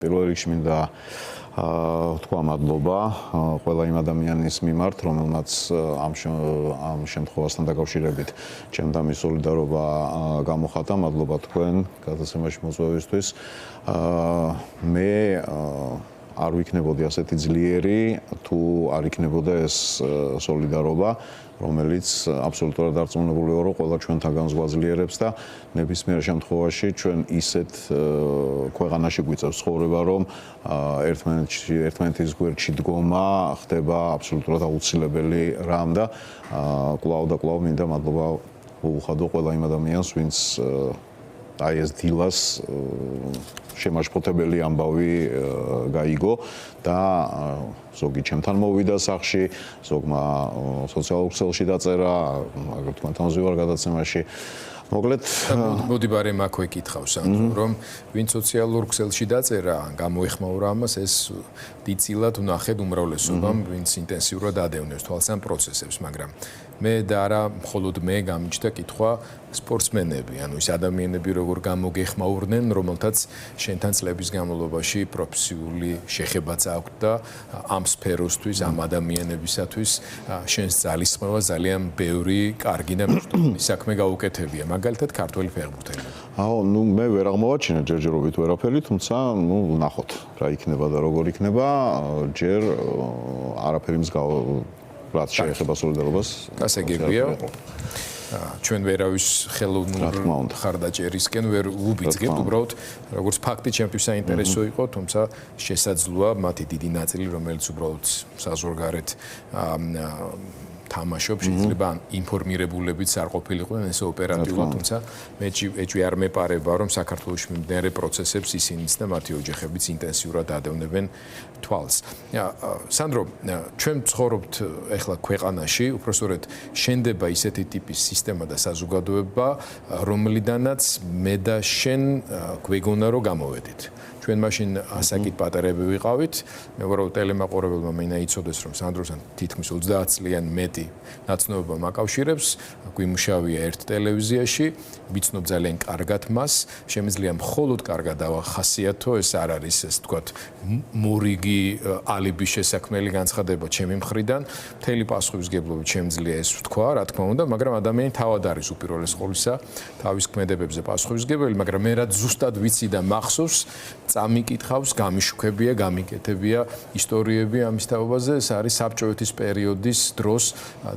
პირველ რიგში მინდა თქვა მადლობა ყველა იმ ადამიანის მიმართ, რომელმაც ამ შემთხვევასთან დაკავშირებით ჩემთან სოლიდარობა გამოხატა. მადლობა თქვენ გადაცემაში მოწვევისთვის. მე არ ვიქნებოდი ასეთი ძლიერი, თუ არ იქნებოდა ეს სოლიდარობა, რომელიც აბსოლუტურად დარწმუნებული ვარ, რომ ყველა ჩვენთაგან გვაძლიერებს და ნებისმიერ შემთხვევაში ჩვენ ისეთ ქვეყანაში გვიწევს ცხოვრება, რომ ერთმანეთის გვერდში დგომა ხდება აბსოლუტურად აუცილებელი რამ და კვლავ და კვლავ მინდა მადლობა უხადო ყველა იმ ადამიანს, ვინც აი ეს დილას შემაშფოთებელი ამბავი გაიგო და ზოგი ჩემთან მოვიდა სახში, ზოგმა სოციალურ ქსელში დაწერა, აგრეთვე თქვენთან ვზივარ გადაცემაში. მოკლედ, მოდი ბარემ აქვე კითხავს, რომ ვინ სოციალურ ქსელში დაწერა, გამოეხმაურა ამას, ეს დიდწილად ვნახეთ უმრავლესობამ, ვინც ინტენსიურად ადევნებს თვალს ამ პროცესებს, მაგრამ მე და არა მხოლოდ მე გამიჩნდა კითხვა სპორტსმენები, ანუ ის ადამიანები როგორ გამოგეხმაურნენ, რომელთაც შენთან წლების განმავლობაში პროფესიული შეხებაც აქვთ და ამ სფეროსთვის, ამ ადამიანებისათვის შენს ძალისხმევა ძალიან ბევრი კარგი და მნიშვნელოვანი საქმე გაუკეთებია, მაგალითად ქართველი ფეხბურთელი. ნუ მე ვერ აღმოვაჩინე ჯერჯერობით ვერაფერი, თუმცა ვნახოთ რა იქნება და როგორ იქნება, ჯერ არაფერი რაც შეეხება სოლიდარობას. გასაგებია. ჩვენ ვერავის ხელოვნურ ხარდაჭერისკენ ვერ უბიძგებთ, უბრალოდ როგორც ფაქტი ჩემთვის საინტერესო იყო, თუმცა შესაძლოა მათი დიდი ნაწილი, რომელიც უბრალოდ საზღვარგარეთ თამაშობს, შეიძლება ინფორმირებულებით არ ყოფილიყვნენ ესე ოპერატიულად, თუმცა მეჭვი არ მეპარება, რომ საქართველოში მიმდინარე პროცესებს ისინიც და მათი ოჯახებიც ინტენსიურად ადევნებენ თვალს. სანდრო, ჩვენ ცხოვრობთ ახლა ქვეყანაში, უпростоრეთ შენდება ისეთი ტიპის სისტემა და საზოგადოება, რომლიდანაც მე და შენ გვეგონა რომ გამოვედით. ჩვენ მაშინ ასაკით პატარები ვიყავით, მე ვარო ტელემაყურებელმა მენა იცოდეს, რომ სანდროსთან თითქმის 30 წლიან მეტი ნაცნობობა მაკავშირებს, გვიმუშავია ერთ ტელევიზიაში, ვიცნობ ძალიან კარგად მას, შემიძლია მხოლოდ კარგად დავახასიათო, ეს არ არის, ეს თქვათ, მორიგი ალიbi შესაქმნელი განცხადება ჩემი მხრიდან, მთელი პასუხისმგებლობით შემიძლია ეს ვთქვა, რა თქმა უნდა, მაგრამ ადამიანი თავად არის უპირველეს ყოვლისა თავის ქმედებებზე პასუხისმგებელი, მაგრამ მე რაც ზუსტად ვიცი და მახსოვს, წამიკითხავს, გამიშუქებია, გამიკეთებია ისტორიები ამის თაობაზე, ეს არის საბჭოეთის პერიოდის დროს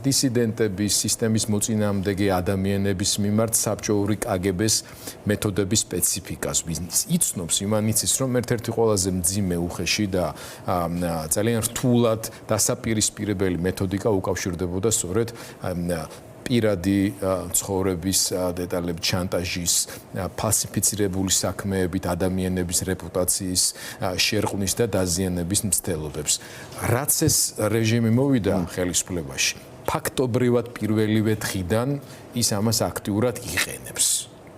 დისიდენტების, სისტემის მოწინააღმდეგე ადამიანების მიმართ საბჭოური კგბ-ს მეთოდების სპეციფიკას, ვინც იცნობს, იმან იცის, რომ ერთ-ერთი ყველაზე მძიმე უხეში და ძალიან რთულად დასაპირისპირებელი მეთოდიკა უკავშირდებოდა სწორედ პირადი ცხოვრების დეტალებით, შანტაჟის, ფალსიფიცირებული საქმეებით, ადამიანების რეპუტაციის შერყვნის და დაზიანების მცდელობებს. რაც ეს რეჟიმი მოვიდა ხელისუფლებაში, ფაქტობრივად პირველივე დღიდან ის ამას აქტიურად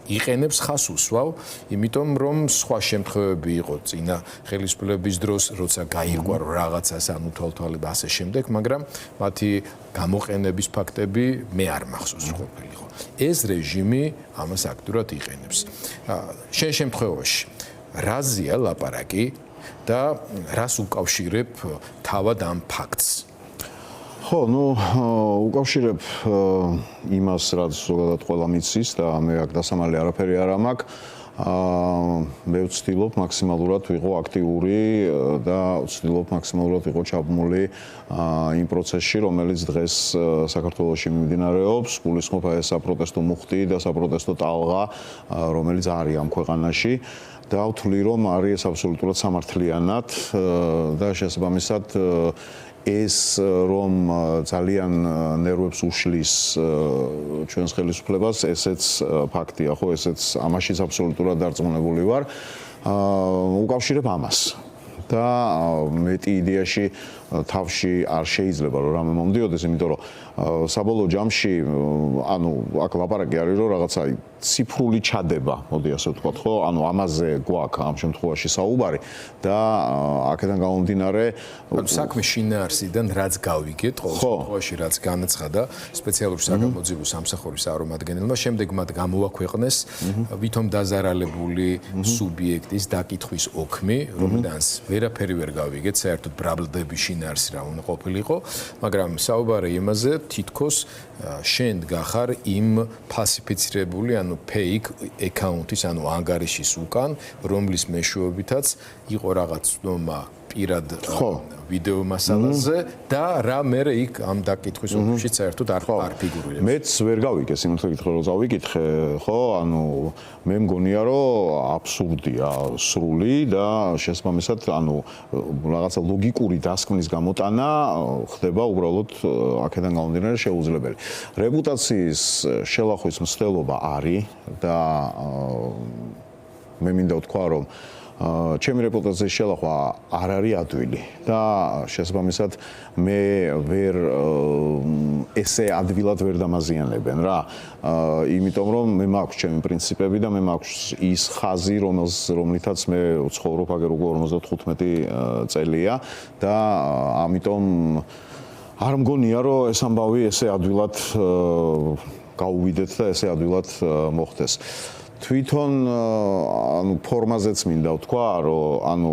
იყენებს ხას უსვავ, იმიტომ რომ სხვა შემთხვევები იყო წინა ხელისუფლების დროს, როცა გაირკვა რომ რაღაცას ანუთვალთვალება ასე შემდეგ, მაგრამ მათი გამოყენების ფაქტები მე არ მახსოვს რომ ყოფილიყო. ეს რეჟიმი ამას აქტიურად იყენებს. შენ შემთხვევაში რაზეა ლაპარაკი და რას უკავშირებ თავად ამ ფაქტს? უკავშირებ იმას, რაც ზოგადად ყველა მიცის და მე აქ დასამალი არაფერი არ მაქვს. მე ვცდილობ მაქსიმალურად ვიყო აქტიური და ვცდილობ მაქსიმალურად ვიყო ჩაბმული იმ პროცესში, რომელიც დღეს საქართველოში მიმდინარეობს, გულისხმობ ეს საპროტესტო მუხტი და საპროტესტო ტალღა, რომელიც არის ამ ქვეყანაში. და ვთვლი, რომ არის აბსოლუტურად სამართლიანად და შესაბამისად ეს რომ ძალიან ნერვებს უშლის ჩვენს ხელისუფლებას, ესეც ფაქტია, ხო, ესეც ამაშიც აბსოლუტურად დარწმუნებული ვარ. უკავშირებ ამას. და მეტი იდეაში თავში არ შეიძლება რომ რამე მომდიოდეს, იმიტომ რომ საბოლოო ჯამში ანუ აქ ლაპარაკი არის რომ რაღაცა ციფრული ჩადება, მოდი ასე ვთქვათ, ხო? ანუ ამაზე გვაქვს ამ შემთხვევაში საუბარი და აქედან გამომდინარე საქმე შინაარსიდან რაც გავიგეთ, ყოველ შემთხვევაში რაც განაცხადა სპეციალურ საგამოძიებო სამსახურის წარმომადგენელმა, შემდეგ მათ გამოაქვეყნეს ვითომ დაზარალებული სუბიექტის დაკითხვის ოქმი, რომლიდანაც ვერაფერი ვერ გავიგეთ, საერთოდ ბრალდების შინაარსი რა უნდა ყოფილიყო, მაგრამ საუბარი იმაზე, თითქოს შენ გახარ იმ ფალსიფიცირებული, ანუ fake account-ის, ანუ ანგარიშის უკან, რომლის მეშვეობითაც იყო რაღაც ცნობა პირად ვიდეო მასალაზე და რა მე იქ ამ დაკითხვის ოფისში საერთოდ არ ფიგურირებს. მეც ვერ გავიგე, სიმართლე გითხრა რომ გავიკითხე, ხო? ანუ მე მგონია რომ აბსურდია სრული და შესაბამისად, ანუ რაღაცა ლოგიკური დასკვნის გამოტანა ხდება უბრალოდ აქედან გამომდინარე შეუძლებელი. რეპუტაციის შელახვის მცდელობა არის და მე მინდა ვთქვა რომ ჩემი რეპუტაციის შელახვა არ არის ადვილი და შესაბამისად მე ვერ ესე ადვილად ვერ დამაზიანებენ რა. იმიტომ რომ მე მაქვს ჩემი პრინციპები და მე მაქვს ის ხაზი, რომლითაც მე ვცხოვრობ აგერ უკვე 55 წელია და ამიტომ არ მგონია რომ ეს ამბავი ესე ადვილად გაუვიდეთ და ესე ადვილად მოხდეს. თვითონ ანუ ფორმაზეც მინდა ვთქვა, რომ ანუ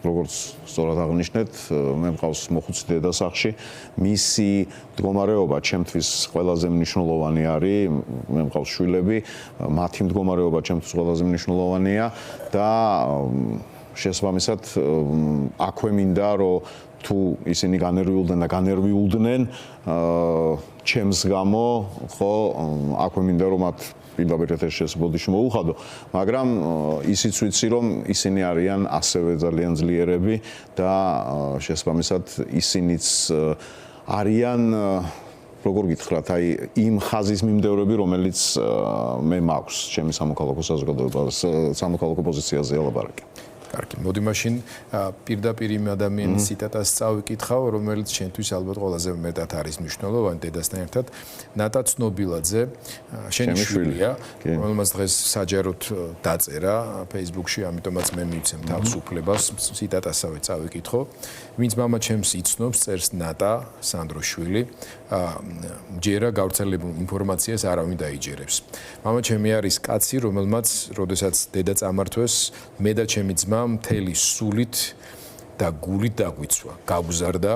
როგორც სწორად აღნიშნეთ, მე მყავს მოხუცი დედა სახლში, მისი მდგომარეობა ჩემთვის ყველაზე მნიშვნელოვანი არის, მე მყავს შვილები, მათი მდგომარეობა ჩემთვის ყველაზე მნიშვნელოვანია და შესაბამისად აქვე მინდა რომ თუ ისინი განერვიულდნენ და განერვიულდნენ ჩემს გამო, ხო, აქვე მინდა რომ მათ პირდაპირ ეთერში ბოდიში მოუხადო, მაგრამ ისიც ვიცი რომ ისინი არიან ასევე ძალიან ძლიერები და შესაბამისად ისინიც არიან როგორ გითხრათ, აი იმ ხაზის მიმდევრები, რომელიც მე მაქვს ჩემი სამოქალაქო საზოგადოებას, სამოქალაქო პოზიციაზე ლაპარაკი. კარგი, მოდი მაშინ პირდაპირ იმ ადამიანის ციტატას წავიკითხავ, რომელიც შენთვის ალბათ ყველაზე მეტად არის მნიშვნელოვანი დედასთან ერთად. ნატა ცნობილაძე, შენი შვილია, რომელმაც დღეს საჯაროდ დაწერა Facebook-ში, ამიტომაც მე მივცემ თავს უფლებას ციტატასავე წავიკითხო. ვინც მამა ჩემს იცნობს, წერს ნატა სანდროშვილი, ჯერა გავრცელებულ ინფორმაციას არავინ დაიჯერებს. მამა ჩემი არის კაცი, რომელმაც, როდესაც დედა წამართვეს, მე და ჩემი ძმა მთელი სულით და გულით დაგვიცვა, გაგზარდა,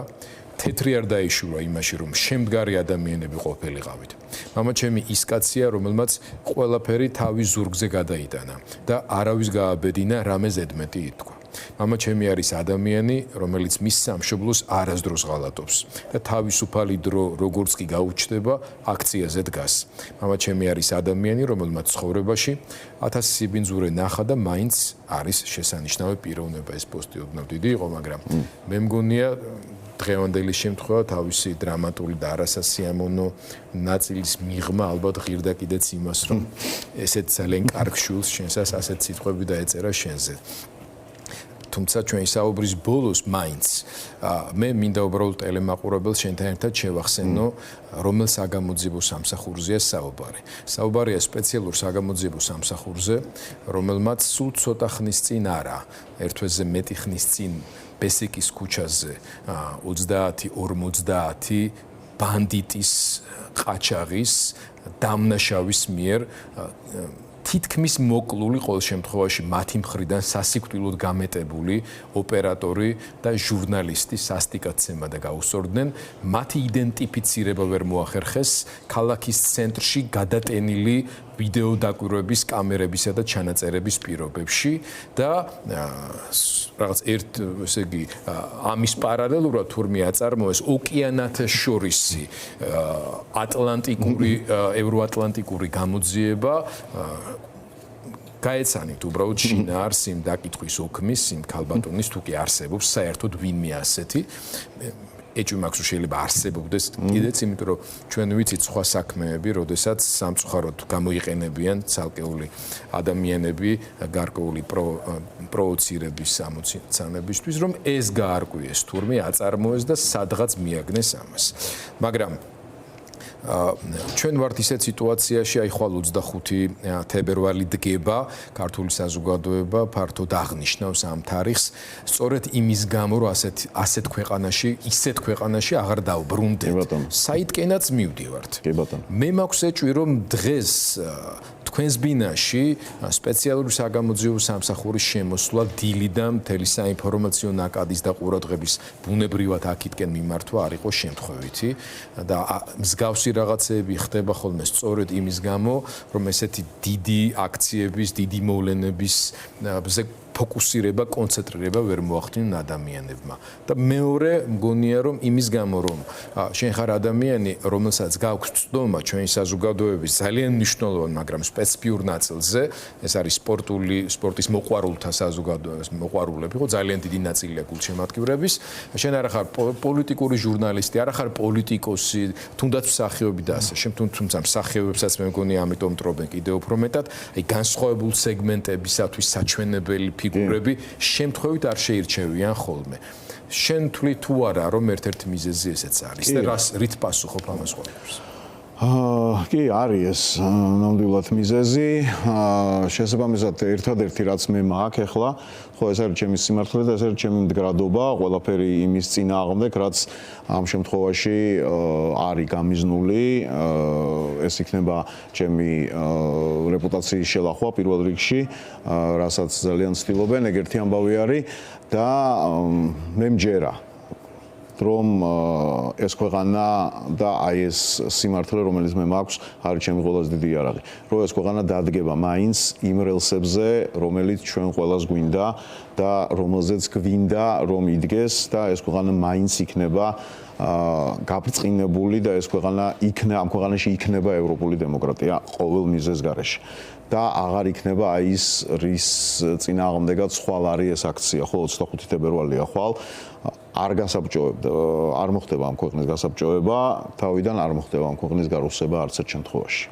თეთრი არ დაიშურა იმაში, რომ შემდგარი ადამიანები ყოფილიყავით. მამა ჩემი ის კაცია, რომელმაც ყველაფერი თავის ზურგზე გადაიტანა და არავის გააბედინა რამე ზედმეტი ითქვა. მამა ჩემი არის ადამიანი, რომელიც მის სამშობლოს არასდროს ღალატობს და თავისუფალი დრო როგორც კი გაუჩნდება, აქციაზე დგას. მამა ჩემი არის ადამიანი, რომელმაც ცხოვრებაში 1000 სიბინძურე ნახა და მაინც არის შესანიშნავი პიროვნება. ეს პოსტი ოდნავ დიდი იყო, მაგრამ მე მგონია დღევანდელი შემთხვევა თავისი დრამატული და არასასიამოვნო ნაწილის მიღმა ალბათ ღირდა კიდეც იმას, რომ ესეთ ძალიან კარგ შვილს შენსას ასეთ სიტყვები დაეწერა შენზე. თუმცა ჩვენი საუბრის ბოლოს მაინც მე მინდა უბრალოდ ტელემაყურებელს შენთან ერთად შევახსენო, რომელ საგამოძიებო სამსახურზეა საუბარი. საუბარია სპეციალურ საგამოძიებო სამსახურზე, რომელმაც სულ ცოტა ხნის წინ არა, ერთ თვეზე მეტი ხნის წინ ბესიკის ქუჩაზე 30-50 ბანდიტის ყაჩაღის დამნაშავის მიერ თითქმის მოკლული ყოველ შემთხვევაში მათი მხრიდან სასიკვდილოდ გამეტებული ოპერატორი და ჟურნალისტი სასტიკაცემა და გაუსწორდნენ, მათი იდენტიფიცირება ვერ მოახერხეს ქალაქის ცენტრში გადატენილი ვიდეო დაკვირვების კამერებისა და ჩანაწერების პირობებში და რაღაც ესე იგი ამის პარალელურად თურმე აწარმოეს ოკეანათშორისი ატლანტიკური ევროატლანტიკური გამოძიება გაეცანით უბრალოდ შინაარს იმ დაკითხვის ოქმის, იმ ქალბატონის თუ კი არსებობს საერთოდ ვინმე ასეთი ეჭვი მაქვს რომ შეიძლება არსებობდეს კიდეც, იმიტომ რომ ჩვენ ვიცით სხვა საქმეები, როდესაც სამწუხაროდ გამოიყენებიან ცალკეული ადამიანები გარკვეული პროვოცირების ამოცანებისთვის, რომ ეს გაარკვიეს თურმე აწარმოეს და სადღაც მიაგნეს ამას. მაგრამ ჩვენ ვართ ისეთ სიტუაციაში, აი ხვალ 25 თებერვალი დგება, ქართული საზოგადოება ფართოდ აღნიშნავს ამ თარიღს, სწორედ იმის გამო, რომ ასეთ ქვეყანაში, ისეთ ქვეყანაში აღარ დავბრუნდეთ. საიდკენაც მივდივართ. მე მაქვს ეჭვი, რომ დღეს თქვენს ბინაში სპეციალური საგამოძიებო სამსახურის შემოსვლა დილიდან მთელი საინფორმაციო ნაკადის და ყურადღების ბუნებრივად აქეთკენ მიმართვა არ იყო შემთხვევითი და მსგავსი რაღაცეები ხდება ხოლმე სწორედ იმის გამო, რომ ესეთი დიდი აქციების, დიდი მოვლენების ფოკუსირება, კონცენტრირება ვერ მოახდინონ ადამიანებმა. და მეორე მგონია, რომ იმის გამო, რომ შენ ხარ ადამიანი, რომელსაც გაქვს ცდომა ჩვენი საზოგადოების ძალიან მნიშვნელოვან, მაგრამ სპეციფიურ ნაწილზე, ეს არის სპორტის მოყვარულთა საზოგადოების მოყვარულები, ხო, ძალიან დიდი ნაწილია გულშემატკივრების. შენ არ ხარ პოლიტიკური ჟურნალისტი, არ ხარ პოლიტიკოსი, თუნდაც მსახიობი და ასე შემდეგ, თუმცა მსახიობებსაც მე მგონია ამიტომ მტრობენ კიდევ უფრო მეტად, აი განსხვავებულ სეგმენტებისათვის საჩვენებელი ფიგურები შემთხვევით არ შეირჩევიან ხოლმე. შენ თვლი თუ არა, რომ ერთ-ერთი მიზეზი ესეც არის და რით პასუხობ ამას ყველაფერს? კი, არის ეს ნამდვილად მიზეზი. შესაბამისად, ერთადერთი რაც მე მაქვს ახლა, ხო ეს არის ჩემი სიმართლე და ეს არის ჩემი მდგრადობა, ყველაფერი იმის წინააღმდეგ, რაც ამ შემთხვევაში არის გამიზნული. ეს იქნება ჩემი რეპუტაციის შელახვა პირველ რიგში, რასაც ძალიან ცდილობენ, ეგერთი ამბავი არის და მე მჯერა რომ ეს ქვეყანა და აი ეს სიმართლე, რომელიც მე მაქვს, არის ჩემი ყველაზე დიდი იარაღი. რომ ეს ქვეყანა დადგება მაინც იმ რელსებზე, რომელიც ჩვენ ყველას გვინდა და რომელზეც გვინდა რომ იდგეს და ეს ქვეყანა მაინც იქნება გაბრწყინებული და ეს ქვეყანა ამ ქვეყანაში იქნება ევროპული დემოკრატია ყოველ მიზეზს გარეშე. და აღარ იქნება აი ის რის წინააღმდეგაც ხვალ არის ეს აქცია, ხო 25 თებერვალია ხვალ. არ გასაბჭოებდა, არ მოხდება ამ ქვეყნის გასაბჭოება, თავიდან არ მოხდება ამ ქვეყნის გარუსება არც ერთ შემთხვევაში.